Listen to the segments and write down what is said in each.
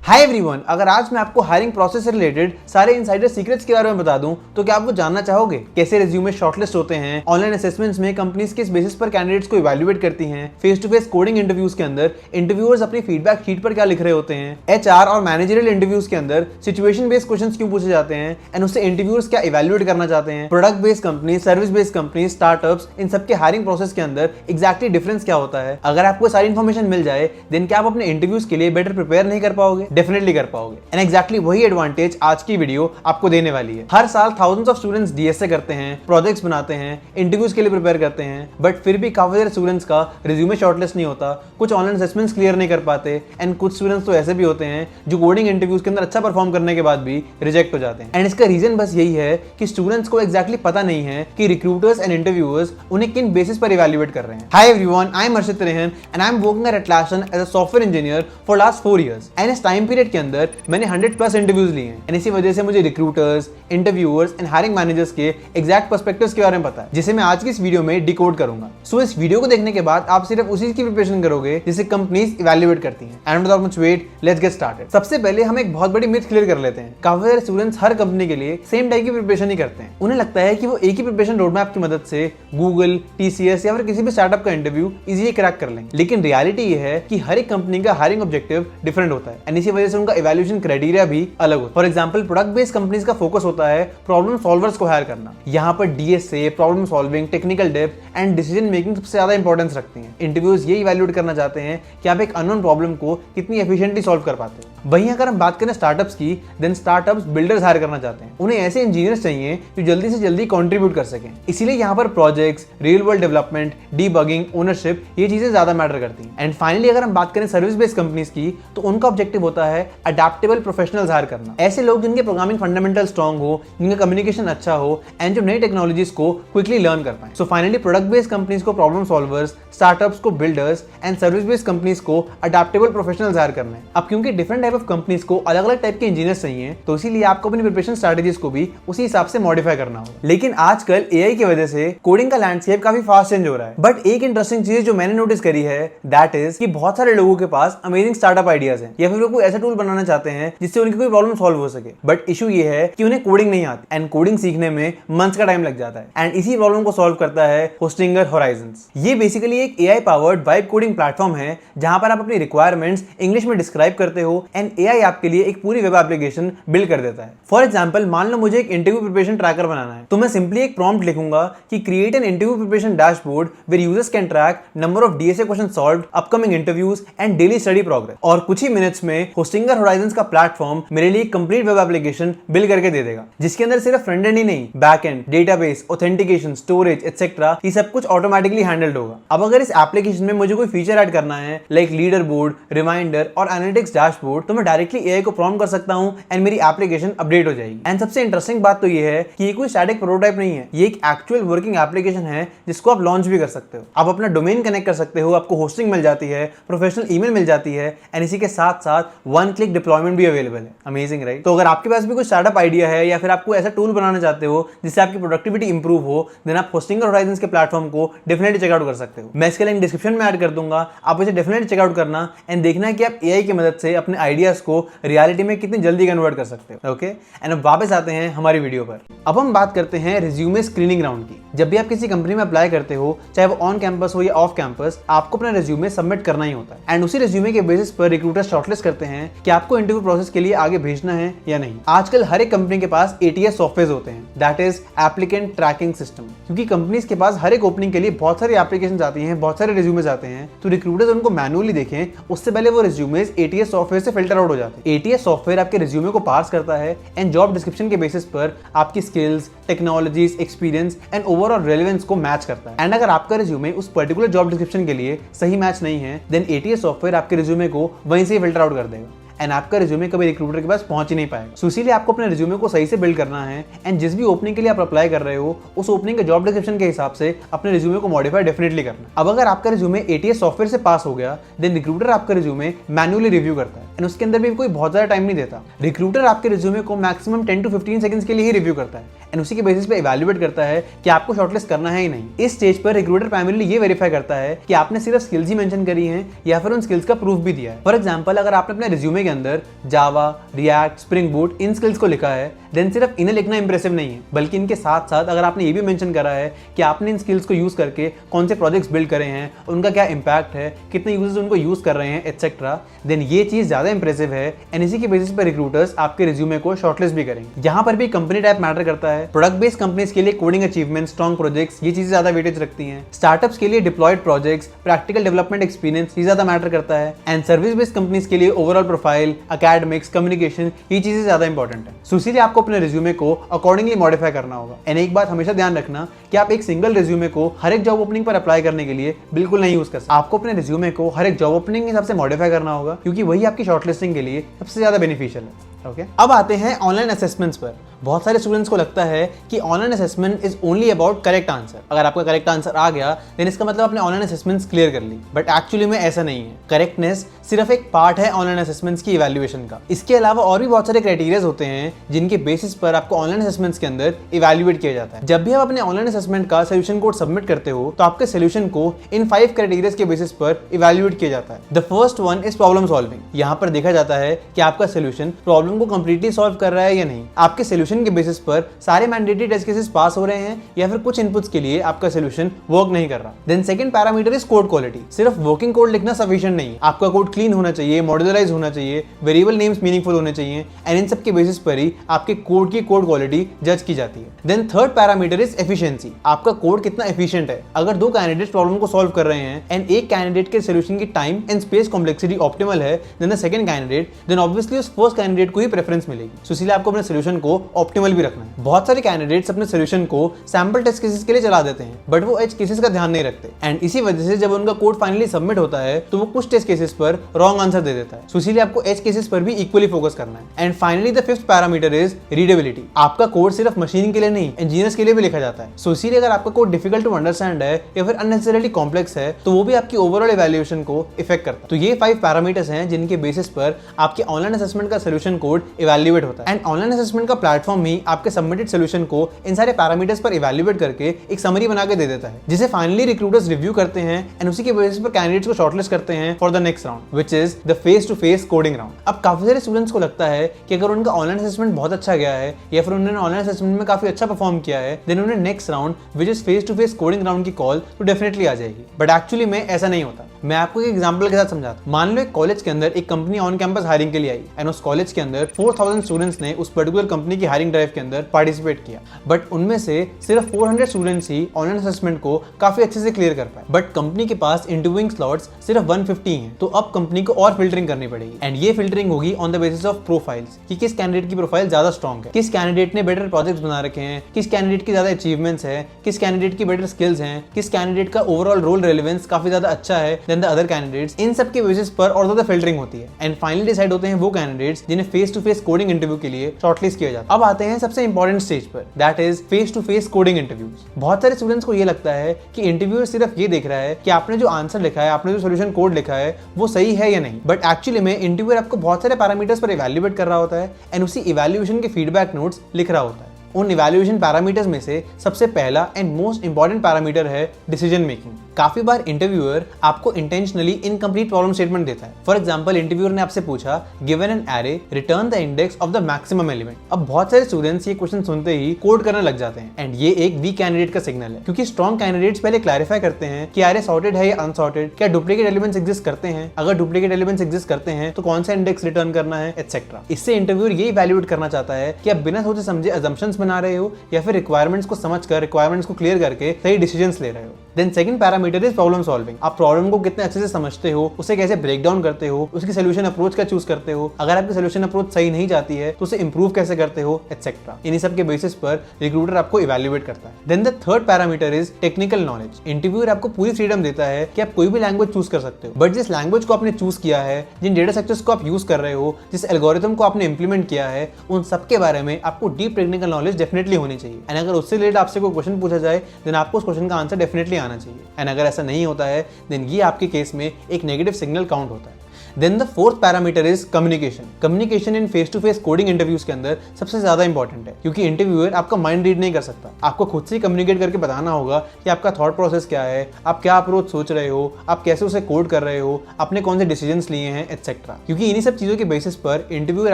Hi everyone, अगर आज मैं आपको हायरिंग प्रोसेस से रिलेटेड सारे इनसाइडर सीक्रेट्स के बारे में बता दूं तो क्या आप वो जानना चाहोगे? कैसे रिज्यूमे शॉर्टलिस्ट होते हैं, ऑनलाइन असेसमेंट्स में कंपनीज किस बेसिस पर कैंडिडेट्स को इवैल्यूएट करती हैं, face to face coding interviews के अंदर इंटरव्यूअर्स अपनी फीडबैक शीट पर क्या लिख रहे होते हैं, एचआर और मैनेजरियल इंटरव्यूज के अंदर सिचुएशन बेस्ड क्वेश्चंस क्यों पूछे जाते हैं एंड उससे इंटरव्यूअर्स क्या इवैल्यूएट करना चाहते हैं, product based company, service based company, startups, इन सबके हायरिंग प्रोसेस के अंदर एग्जैक्टली डिफरेंस क्या होता है। अगर आपको सारी इन्फॉर्मेशन मिल जाए देन क्या आप अपने इंटरव्यूज के लिए बेटर प्रिपेयर नहीं कर पाओगे? डेफिनेटली कर पाओगे। एंड एग्जैक्टली वही एडवांटेज आज की वीडियो आपको देने वाली है। हर साल थाउजेंड्स ऑफ स्टूडेंट्स डीएसए करते हैं, प्रोजेक्ट्स बनाते हैं, इंटरव्यूज के लिए प्रिपेयर करते हैं, बट फिर भी काफी सारे स्टूडेंट्स का रिज्यूमे शॉर्टलिस्ट नहीं होता, कुछ ऑनलाइन असेसमेंट्स क्लियर नहीं कर पाते एंड कुछ स्टूडेंट्स तो ऐसे भी होते हैं जो कोडिंग इंटरव्यूज के अंदर अच्छा परफॉर्म करने के बाद भी रिजेक्ट हो जाते हैं। एंड इसका रीजन बस यही है कि स्टूडेंट्स को एग्जैक्टली पता नहीं है कि रिक्रूटर्स एंड इंटरव्यूअर्स उन्हें किन बेसिस पर इवैल्यूएट कर रहे हैं। Hi everyone, I am Arshit Rehan and I am working at Atlassian as a software engineer for last 4 years। And इस टाइम पीरियड के अंदर मैंने 100+ इंटरव्यूज लिए हैं एंड इसी वजह से मुझे recruiters, interviewers and hiring managers के एग्जैक्ट पर्सपेक्टिव्स के बारे में पता है, जिसे मैं आज की इस वीडियो में डिकोड करूंगा। सो इस वीडियो को देखने के बाद आप सिर्फ उसी की प्रिपरेशन करोगे जिसे कंपनीज इवैल्यूएट करती हैं। And without much wait, let's get started. सबसे पहले हम एक बहुत बड़ी मिथ क्लियर कर लेते हैं। काफी सारे स्टूडेंट्स हर कंपनी के लिए सेम टाइप की प्रिपरेशन ही करते हैं। उन्हें लगता है कि वो एक ही प्रिपरेशन रोडमैप की मदद से गूगल, टीसीएस या फिर किसी भी स्टार्टअप का इंटरव्यू इजीली क्रैक कर लेंगे। लेकिन रियलिटी ये है कि हर एक कंपनी का हायरिंग ऑब्जेक्टिव डिफरेंट होता है एंड इसी वजह से उनका इवैल्यूएशन क्राइटेरिया भी अलग होता है। For example, product based companies का फोकस होता है प्रॉब्लम सॉल्वर्स को हायर करना। यहाँ पर DSA, problem solving, technical depth and decision making सबसे ज्यादा इंपॉर्टेंस रखती हैं। इंटरव्यूज ये इवैल्यूएट करना चाहते हैं कि आप एक अननोन प्रॉब्लम को कितनी एफिशिएंटली सॉल्व कर पाते हो। वहीं अगर हम बात करें स्टार्टअप्स की, देन स्टार्टअप्स बिल्डर्स हायर करना चाहते हैं। उन्हें ऐसे इंजीनियर्स चाहिए जो जल्दी से जल्दी कंट्रीब्यूट कर सकें। इसीलिए यहाँ पर projects, real world development, debugging, ownership, ये चीजें ज्यादा मैटर करती हैं। एंड फाइनली अगर हम बात करें सर्विस बेस्ड कंपनीज की, तो उनका ऑब्जेक्टिव होता है अडैप्टेबल प्रोफेशनल्स हायर करना। ऐसे लोग जिनके प्रोग्रामिंग फंडामेंटल स्ट्रांग हो, जिनका कम्युनिकेशन अच्छा हो एंड जो नई टेक्नोलॉजीज को क्विकली लर्न कर पाए। So finally product based companies को प्रॉब्लम सॉल्वर्स, स्टार्टअप्स को builders and service based companies को अडैप्टेबल प्रोफेशनल्स हायर करना है। अब क्योंकि डिफरेंट टाइप ऑफ कंपनीज को अलग अलग टाइप के इंजीनियर्स चाहिए, तो इसीलिए आपको अपनी प्रिपरेशन स्ट्रेटजीज को भी उसी हिसाब से मॉडिफाई करना होगा। लेकिन आजकल एआई की वजह से कोडिंग का लैंडस्केप काफी फास्ट चेंज हो रहा है। बट एक इंटरेस्टिंग चीज जो मैंने नोटिस करी है, दैट इज कि बहुत सारे लोगों के पास अमेजिंग स्टार्टअप आइडियाज हैं या फिर वो कोई ऐसा टूल बनाना चाहते हैं जिससे उनकी कोई प्रॉब्लम सॉल्व हो सके। बट इशू ये है कि उन्हें कोडिंग नहीं आती एंड कोडिंग सीखने में मंथ्स का टाइम लग जाता है। एंड इसी प्रॉब्लम को सॉल्व करता है होस्टिंगर होराइजन्स। ये बेसिकली एक AI powered vibe coding platform है जहां पर आप अपनी रिक्वायरमेंट्स इंग्लिश में डिस्क्राइब करते हो एंड एआई आपके लिए एक पूरी वेब एप्लीकेशन बिल्ड कर देता है। फॉर एग्जांपल, मान लो मुझे एक इंटरव्यू प्रिपरेशन ट्रैकर बनाना है, तो मैं सिंपली एक प्रॉम्प्ट लिखूंगा कि create an interview preparation dashboard where users can track number of DSA question solved, upcoming interviews and daily study progress. और कुछ ही मिनट्स में होस्टिंगर होराइजन्स का प्लेटफॉर्म मेरे लिए कंप्लीट वेब एप्लीकेशन बिल्ड करके दे देगा, जिसके अंदर सिर्फ फ्रंट एंड ही नहीं, back and, database, authentication, storage etcetera, ये सब कुछ ऑटोमेटिकली हैंडल्ड होगा। अब अगर इस एप्लीकेशन में मुझे कोई फीचर ऐड करना है लाइक लीडर बोर्ड, रिमाइंडर और एनालिटिक्स डैशबोर्ड, तो मैं डायरेक्टली एआई को प्रॉम्प्ट कर सकता हूं एंड मेरी एप्लीकेशन अपडेट हो जाएगी। एंड सबसे इंटरेस्टिंग बात तो ये है कि ये कोई स्टैटिक प्रोटोटाइप नहीं है, ये एक एक्चुअल वर्किंग एप्लीकेशन है जिसको आप लॉन्च भी कर सकते हो। आप अपना डोमेन कनेक्ट कर सकते हो, आपको होस्टिंग मिल जाती है, प्रोफेशनल ईमेल मिल जाती है एंड इसी के साथ साथ वन क्लिक डिप्लॉयमेंट भी अवेलेबल है। Amazing, right? तो अगर आपके पास भी कोई स्टार्टअप आइडिया है या फिर आपको ऐसा टूल बनाना चाहते हो जिससे आपकी प्रोडक्टिविटी इंप्रूव हो, देन आप होस्टिंगर होराइजन्स के प्लेटफॉर्म को डेफिनेटली चेकआउट कर सकते हो। मैं इसका लिंक डिस्क्रिप्शन में ऐड कर दूंगा, आप इसे डेफिनेटली चेकआउट करना एंड देखना कि आप एआई की मदद से अपने आइडियाज को रियलिटी में कितनी जल्दी कन्वर्ट कर सकते हो। ओके, एंड अब वापस आते हैं हमारी वीडियो पर। अब हम बात करते हैं रिज्यूमे स्क्रीनिंग राउंड की। जब भी आप किसी कंपनी में अप्लाई करते हो, चाहे वो ऑन कैंपस हो या ऑफ कैंपस, आपको अपना रिज्यूमे सबमिट करना ही होता है एंड उसी रिज्यूमे के बेसिस पर रिक्रूटर शॉर्टलिस्ट करते हैं कि आपको इंटरव्यू प्रोसेस के लिए आगे भेजना है या नहीं। आजकल हर एक कंपनी के पास एटीएस सॉफ्टवेयर होते हैं, that is applicant tracking system. क्योंकि कंपनीज के पास हर एक ओपनिंग के लिए बहुत सारी एप्लीकेशंस आती हैं, बहुत सारे रिज्यूमेस आते हैं, तो रिक्रूटर्स उनको मैनुअली देखें उससे पहले वो रिज्यूमेस एटीएस सॉफ्टवेयर से फिल्टर आउट हो जाते हैं। एटीएस सॉफ्टवेयर आपके रिज्यूमे को पार्स करता है एंड जॉब डिस्क्रिप्शन के बेसिस पर आपकी skills, technologies, experience and overall relevance को मैच करता है। एंड अगर आपका रिज्यूमे उस पर्टिकुलर जॉब डिस्क्रिप्शन के लिए सही मैच नहीं है, देन एटीएस सॉफ्टवेयर आपके रिज्यूमे को वहीं से फिल्टर आउट कर देगा एंड आपका रिज्यूमे कभी रिक्रूटर के पास पहुंच ही नहीं पाएगा। सो इसीलिए आपको अपने रिज्यूमे को सही से बिल्ड करना है एंड जिस भी ओपनिंग के लिए आप अप्लाई कर रहे हो, उस ओपनिंग के जॉब डिस्क्रिप्शन के हिसाब से अपने रिज्यूमे को मॉडिफाई डेफिनेटली करना। अब अगर आपका रिज्यूमे एटीएस सॉफ्टवेयर से पास हो गया, देन रिक्रूटर आपका रिज्यूमे मैन्युअली रिव्यू करता है एंड उसके अंदर भी कोई बहुत ज्यादा टाइम नहीं देता। रिक्रूटर आपके रिज्यूमे को मैक्सिमम 10 to 15 सेकंड्स के लिए ही रिव्यू करता है एंड उसी के बेसिस पे इवैल्यूएट करता है कि आपको शॉर्टलिस्ट करना है ही नहीं। इस स्टेज पर रिक्रूटर प्राइमरीली ये वेरीफाई करता है कि आपने सिर्फ स्किल्स ही मेंशन करी हैं या फिर उन स्किल्स का प्रूफ भी दिया है। फॉर एग्जांपल, अगर आपने अपने रिज्यूमे के अंदर जावा, रिएक्ट, स्प्रिंग बूट इन स्किल्स को लिखा है, देन सिर्फ इन्हें लिखना इंप्रेसिव नहीं है, बल्कि इनके साथ साथ अगर आपने ये भी मेंशन करा है कि आपने इन स्किल्स को यूज करके कौन से प्रोजेक्ट्स बिल्ड करे हैं, उनका क्या इंपैक्ट है, कितने यूजर्स उनको यूज कर रहे हैं, एटसेट्रा, देन ये चीज ज्यादा इंप्रेसिव है एंड इसी के बेसिस पर रिक्रूटर्स आपके रिज्यूमे को शॉर्टलिस्ट भी करेंगे। यहाँ पर भी कंपनी टाइप मैटर करता है। प्रोडक्ट बेस्ड कंपनीज के लिए कोडिंग अचीवमेंट, स्ट्रॉन्ग प्रोजेक्ट्स, ये चीजें ज्यादा वेटेज रखती हैं। स्टार्टअप्स के लिए deployed projects, practical development experience, ये ज्यादा मैटर करता है। एंड सर्विस बेस्ड कंपनीज के लिए ओवरऑल प्रोफाइल, एकेडमिक्स, कम्युनिकेशन, ये चीजें ज्यादा इंपॉर्टेंट है। सो इसीलिए आपको अपने रिज्यूमे को अकॉर्डिंगली मॉडिफाई करना होगा। एंड एक बात हमेशा ध्यान रखना कि आप एक सिंगल रिज्यूमे को हर एक जॉब ओपनिंग पर अप्लाई करने के लिए बिल्कुल नहीं यूज कर सकते। आपको अपने रिज्यूमे को हर एक जॉब ओपनिंग के हिसाब से मॉडिफाई करना होगा, क्योंकि वही आपकी शॉर्टलिस्टिंग के लिए सबसे ज्यादा बेनिफिशियल है। ओके, अब आते हैं ऑनलाइन असेसमेंट्स पर। बहुत सारे स्टूडेंट्स को लगता है कि online assessment is only about correct answer. अगर आपका करेक्ट आंसर आ गया देन इसका मतलब आपने ऑनलाइन असेसमेंट्स क्लियर कर ली, बट एक्चुअली में ऐसा नहीं है। करेक्टनेस सिर्फ एक पार्ट है ऑनलाइन असेसमेंट्स की इवैल्यूएशन का। इसके अलावा और भी बहुत सारे क्राइटेरियाज होते हैं जिनके बेसिस पर आपको ऑनलाइन असेसमेंट्स के अंदर इवैल्यूएट किया जाता है। जब भी आप अपने ऑनलाइन असेसमेंट का सोल्यूशन कोड सबमिट करते हो तो आपके सोल्यूशन को इन 5 क्राइटेरियाज के बेसिस पर इवैल्यूएट किया जाता है। The first one is problem solving. यहाँ पर देखा जाता है कि आपका सोल्यूशन प्रॉब्लम को कंप्लीटली सॉल्व कर रहा है या नहीं। आपके सोल्यूशन के बेसिस पर सारे मैंडेटरी टेस्ट केसेस पास हो रहे हैं या फिर कुछ इनपुट्स के लिए आपका सोल्यूशन वर्क नहीं कर रहा। Then second parameter is code quality. सिर्फ वर्किंग कोड लिखना सफिशिएंट नहीं है। आपका कोड क्लीन होना चाहिए, मॉड्यूलराइज होना चाहिए, वेरिएबल नेम्स मीनिंगफुल होने चाहिए एंड इन सब के बेसिस पर ही आपके कोड की कोड क्वालिटी जज की जाती है। Then third parameter is efficiency. आपका कोड कितना एफिशिएंट है। अगर 2 कैंडिडेट्स प्रॉब्लम को सॉल्व कर रहे हैं एंड एक कैंडिडेट के सोल्यूशन की time and space complexity optimal है then the second candidate, then obviously उस फर्स्ट कैंडिडेट को ही प्रेफरेंस मिलेगी। सो इसलिए आपको अपने सोल्यूशन को ऑप्टिमल भी रखना है। बहुत सारे कैंडिडेट्स अपने सोल्यूशन को सैंपल टेस्ट केसेस के लिए चला देते हैं, बट वो एज केसेस का ध्यान नहीं रखते एंड इसी वजह से जब उनका कोड फाइनली सबमिट होता है तो वो कुछ टेस्ट केसेस पर रॉन्ग आंसर दे देता है। सो इसीलिए आपको एज केसेस पर भी इक्वली फोकस करना है। And finally the fifth parameter is readability. आपका कोड सिर्फ मशीन के लिए नहीं, इंजीनियर्स के लिए भी लिखा जाता है। सो इसीलिए अगर आपका कोड डिफिकल्ट टू अंडरस्टैंड है या फिर अननेसेसरीली कॉम्प्लेक्स है तो वो भी आपकी ओवरऑल इवैल्यूएशन को इफेक्ट करता है। तो ये 5 पैरामीटर्स हैं जिनके बेसिस पर आपके ऑनलाइन असेसमेंट का सोल्यूशन कोड इवैल्यूएट होता है। एंड ऑनलाइन असेसमेंट का प्लेटफॉर्म ही आपके सबमिटेड सोल्यूशन को इन सारे पैरामीटर्स पर इवैल्यूएट करके एक समरी बना के दे देता है, जिसे फाइनली रिक्रूटर्स रिव्यू करते हैं एंड उसी के बेसिस पर कैंडिडेट्स को शॉर्टलिस्ट करते हैं for the next round, which is the face to face coding round. अब काफी सारे स्टूडेंट्स को लगता है कि अगर उनका ऑनलाइन असेसमेंट बहुत अच्छा गया है या फिर उन्होंने ऑनलाइन असेसमेंट में काफी अच्छा परफॉर्म किया है देन उन्हें next round which is face to face coding round की कॉल तो डेफिनेटली आ जाएगी। बट एक्चुअली में ऐसा नहीं होता। मैं आपको एक एग्जांपल के साथ समझाता हूं। मान लो एक कॉलेज के अंदर एक कंपनी ऑन कैंपस हायरिंग के लिए आई एंड उस कॉलेज के अंदर 4000 स्टूडेंट्स ने उस पर्टिकुलर कंपनी की हायरिंग ड्राइव के अंदर पार्टिसिपेट किया, बट उनमें से सिर्फ 400 स्टूडेंट्स ही ऑनलाइन असेसमेंट को काफी अच्छे से क्लियर कर पाए। बट कंपनी के पास इंटरव्यूइंग स्लॉट्स सिर्फ 150 हैं, तो अब कंपनी को और फिल्टरिंग करनी पड़ेगी एंड ये फिल्टरिंग होगी on the basis of profiles कि किस कैंडिडेट की प्रोफाइल ज्यादा स्ट्रॉन्ग है, किस कैंडिडेट ने बेटर प्रोजेक्ट्स बना रखे हैं, किस कैंडिडेट की ज्यादा अचीवमेंट्स है, किस कैंडिडेट की बेटर स्किल्स हैं, किस कैंडिडेट का ओवरऑल रोल रेलेवेंस काफी ज्यादा अच्छा है देन द अदर कैंडिडेट्स। इन सब के बेसिस पर और ज्यादा फिल्टरिंग होती है एंड फाइनली डिसाइड होते हैं वो कैंडिडेट्स जिन्हें face to face coding interview के लिए शॉर्टलिस्ट किया जाता है। अब आते हैं सबसे इंपॉर्टेंट स्टेज पर, that is face to face coding interviews. बहुत सारे स्टूडेंट्स को ये लगता है कि इंटरव्यूअर सिर्फ ये देख रहा है कि आपने जो आंसर लिखा है, आपने जो सॉल्यूशन कोड लिखा है वो सही है या नहीं, बट एक्चुअली में इंटरव्यूअर आपको बहुत सारे पैरामीटर्स पर इवैल्यूएट कर रहा होता है एंड उसी इवैल्यूएशन के फीडबैक नोट्स लिख रहा होता है। उन इवैल्यूएशन पैरामीटर्स में से सबसे पहला एंड मोस्ट इंपॉर्टेंट पैरामीटर है डिसीजन मेकिंग। काफी बार इंटरव्यूअर आपको इंटेंशनली इनकम्प्लीट प्रॉब्लम स्टेटमेंट देता है। फॉर एग्जांपल, इंटरव्यूअर ने आपसे पूछा given an array return the index of the maximum element. अब बहुत सारे स्टूडेंट्स ये क्वेश्चन सुनते ही कोड करने लग जाते हैं एंड ये एक वीक कैंडिडेट का सिग्नल है, क्योंकि स्ट्रॉन्ग कैंडिडेट्स पहले क्लैरिफाई करते हैं कि एरे सॉर्टेड है या अनसॉर्टेड, क्या डुप्लीकेट एलिमेंट्स एग्जिस्ट करते हैं, अगर डुप्लीकेट एलिमेंट्स एग्जिस्ट करते हैं तो कौन सा इंडेक्स रिटर्न करना है, एटसेट्रा। इससे इंटरव्यूअर ये इवैल्यूएट करना चाहता है कि आप बिना सोचे समझे अजम्पशंस बना रहे हो या फिर रिक्वायरमेंट्स को समझकर रिक्वायरमेंट्स को क्लियर करके सही डिसीजंस ले रहे हो। Then second parameter is problem solving. आप प्रॉब्लम को कितने अच्छे से समझते हो, उसे कैसे ब्रेक डाउन करते हो, उसकी सोल्यूशन अप्रोच क्या चूज करते हो, अगर आपकी सोल्यूशन अप्रोच सही नहीं जाती है तो उसे इंप्रूव कैसे करते हो, एटसेट्रा। इन्हीं सब के बेसिस पर रिक्रूटर आपको इवैल्यूएट करता है। Then the third parameter is technical knowledge. Interviewer आपको पूरी फ्रीडम देता है कि आप कोई भी लैंग्वेज चूज कर सकते हो, बट जिस लैंग्वेज को आपने चूज किया है, जिन डेटा स्ट्रक्चर्स को आप यूज कर रहे हो, जिस एल्गोरिथम को आपने इंप्लीमेंट किया है, उन सब के बारे में आपको डीप टेक्निकल नॉलेज डेफिनेटली होनी चाहिए। एंड अगर उससे रिलेटेड आपसे कोई क्वेश्चन पूछा जाए देन आपको उस क्वेश्चन का आंसर डेफिनेटली आना चाहिए। एंड अगर ऐसा नहीं होता है देन ये आपके केस में एक नेगेटिव सिग्नल काउंट होता है। Then the fourth parameter is communication. Communication in face to face coding interviews के अंदर सबसे ज्यादा इंपॉर्टेंट है, क्योंकि इंटरव्यूअर आपका माइंड रीड नहीं कर सकता। आपको खुद से कम्युनिकेट करके बताना होगा कि आपका थॉट प्रोसेस क्या है, आप क्या अप्रोच सोच रहे हो, आप कैसे उसे कोड कर रहे हो, आपने कौन से डिसीजंस लिए हैं, एटसेट्रा। क्योंकि इन्हीं सब चीजों के बेसिस पर इंटरव्यूअर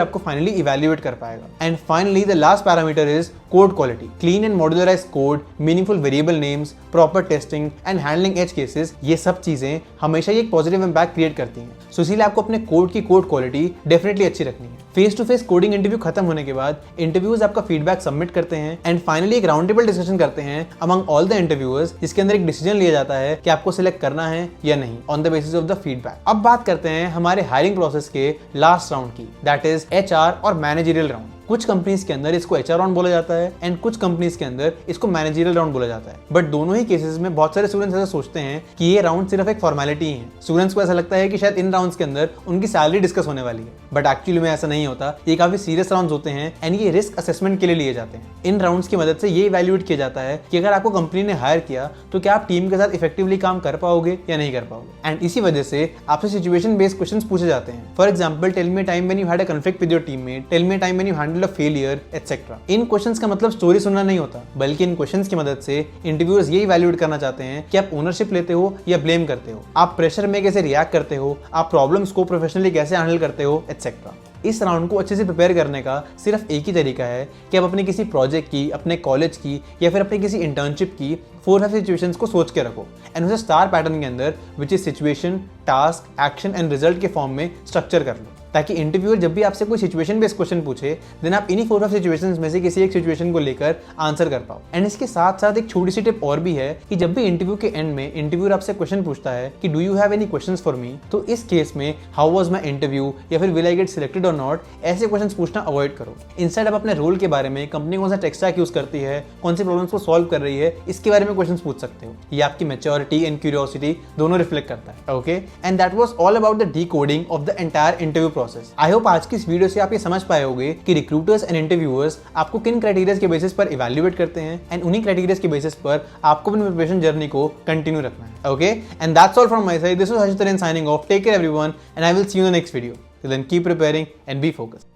आपको फाइनली इवैल्यूएट कर पाएगा। And finally the last parameter is code quality. Clean and modularise code, meaningful variable names, proper testing and handling edge cases, ये सब चीजें हमेशा एक पॉजिटिव इंपैक्ट क्रिएट करती हैं। सो इसीलिए आपको अपने कोड की कोड क्वालिटी डेफिनेटली अच्छी रखनी है। Face to face coding interview खत्म होने के बाद इंटरव्यूज आपका फीडबैक सबमिट करते हैं एंड फाइनली एक राउंड टेबल डिस्कशन करते हैं अमंग ऑल द इंटरव्यूअर्स, जिसके अंदर एक डिसीजन लिया जाता है कि आपको सिलेक्ट करना है या नहीं on the basis of the feedback. अब बात करते हैं हमारे हायरिंग प्रोसेस के लास्ट राउंड की, दैट इज एचआर और मैनेजरियल राउंड। कुछ कंपनीज के अंदर इसको एचआर राउंड बोला जाता है एंड कुछ कंपनीज के अंदर इसको मैनेजरियल राउंड बोला जाता है। बट दोनों ही केसेस में बहुत सारे स्टूडेंट्स ऐसा सोचते हैं कि ये राउंड सिर्फ एक फॉर्मेलिटी है। स्टूडेंट्स को ऐसा लगता है कि शायद इन राउंड्स के अंदर उनकी सैलरी डिस्कस होने वाली है, बट एक्चुअली में ऐसा नहीं होता। ये काफी सीरियस राउंड्स होते हैं एंड ये रिस्क असेसमेंट के लिए लिए जाते हैं। इन राउंड्स की मदद से ये इवैल्यूएट किया जाता है कि अगर आपको कंपनी ने हायर किया तो क्या आप टीम के साथ इफेक्टिवली काम कर पाओगे या नहीं कर पाओगे। एंड इसी वजह से आपसे सिचुएशन बेस्ड क्वेश्चंस पूछे जाते हैं। For example, tell me time when you had a conflict with your teammate, tell me time when you handled a failure, etcetera. इन क्वेश्चंस का मतलब स्टोरी सुनना नहीं होता, बल्कि इन क्वेश्चंस की मदद से इंटरव्यूअर्स ये इवैल्यूएट करना चाहते हैं कि आप ओनरशिप लेते हो या ब्लेम करते हो, आप प्रेशर में कैसे रिएक्ट करते हो, आप प्रॉब्लम्स को प्रोफेशनली कैसे हैंडल करते हो, एटसेट्रा। इस राउंड को अच्छे से प्रिपेयर करने का सिर्फ एक ही तरीका है कि आप अपने किसी प्रोजेक्ट की, अपने कॉलेज की या फिर अपने किसी इंटर्नशिप की 4-5 सिचुएशंस को सोच के रखो एंड उसे स्टार पैटर्न के अंदर which is situation, task, action and result के फॉर्म में स्ट्रक्चर कर लो, ताकि इंटरव्यूअर जब भी आपसे कोई सिचुएशन बेस्ड क्वेश्चन पूछे देन आप इन्हीं 4-5 सिचुएशंस में से किसी एक सिचुएशन को लेकर आंसर कर पाओ। एंड इसके साथ साथ एक छोटी सी टिप और भी है कि जब भी इंटरव्यू के एंड में इंटरव्यूअर आपसे क्वेश्चन पूछता है कि do you have any questions for me, तो इस केस में हाउ वाज माय इंटरव्यू या फिर विल आई गेट सिलेक्टेड और नॉट, ऐसे क्वेश्चंस पूछना अवॉइड करो। इंस्टेड आप अपने रोल के बारे में, कंपनी कौन सा टेक स्टैक यूज करती है, कौन सी प्रॉब्लम्स को सॉल्व कर रही है, इसके बारे में क्वेश्चंस पूछ सकते हो। ये आपकी मैच्योरिटी एंड क्यूरियोसिटी दोनों रिफ्लेक्ट करता है। Okay, and that was all about the decoding of the entire interview process. I hope आज की इस वीडियो से आप ये समझ पाए होंगे कि रिक्रूटर्स एंड इंटरव्यूअर्स आपको किन क्राइटेरिया के बेसिस पर इवैल्यूएट करते हैं एंड उन्हीं क्राइटेरिया के बेसिस पर आपको अपनी प्रिपरेशन जर्नी को कंटिन्यू रखना है। Okay, and that's all from my side. This was Harshit Taren signing off. Take care everyone and I will see you in the next video. Till then keep preparing and be focused.